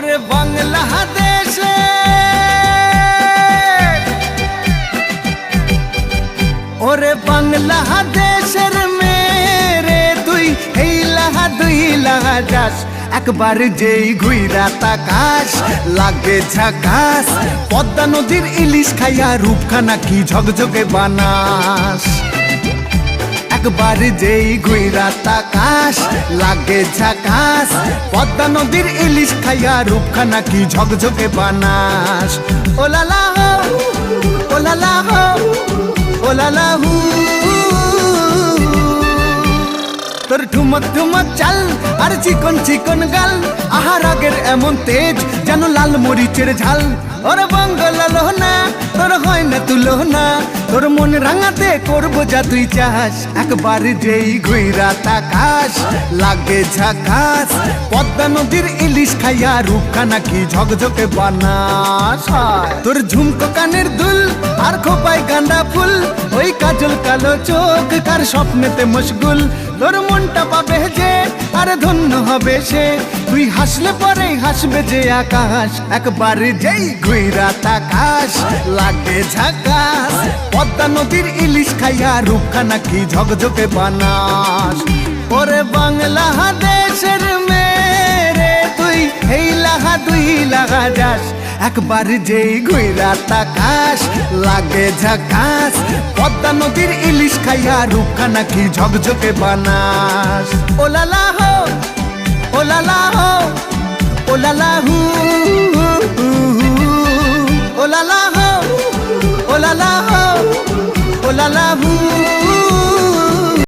ওরে বাংলাদেশে ওরে বাংলাদেশের মেরে তুই এই লাহা দুই লাহা যাস একবার যেই ঘুইরা তাকাস লাগে ঝাকাস পদ্মা নদীর ইলিশ খাইয়া রূপখানা কি ঝকঝকে বানাস একবার যেই ঘুইরা তাকাস লাগে ঝাকাস পদ্মা নদীর ইলিশ খাইয়া রূপখানা কি ঝকঝকে বানাস ওলালা হো ওলালা হো ওলালা হু তোর ঠুমক ঠুমক চাল আর চিকন চিকন গাল আহার আগের এমন তেজ যেন লাল মরিচের ঝাল ওর বঙ্গলালো না তোর হয় না তুলো না তোর মন রাঙাতে করবো যা তুই চাস একবার যেই ঘুইরা তাকাস লাগে ঝাকাস পদ্মা নদীর ইলিশ খাইয়া রূপখানা কি ঝকঝকে বানাস তোর ঝুমকো কানের দুল আর খোপায় গাঁদা ফুল ওই কাজল কালো চোখ কার স্বপ্নেতে মশগুল তোর মনটা পাবে যে আর ধন্য হবে সে তুই হাসলে পরে হাসবে যে আকাশ একবার যেই ঘুইরা তাকাস লাগে ঝাকাস পদ্মা নদীর ইলিশ খাইয়া রূপখানা কি ঝকঝকে বানাস ওরে বাংলাদেশের মেরে তুই এই লাহা দুই লাহা যাস একবার যেই ঘুইরা তাকাস লাগে ঝাকাস পদ্মা নদীর ইলিশ খাইয়া রূপখানা কি ঝকঝকে বানাস ওলালা হো ওলালা হো ওলালা হু ওলালা হো ওলালা হো ওলালা হু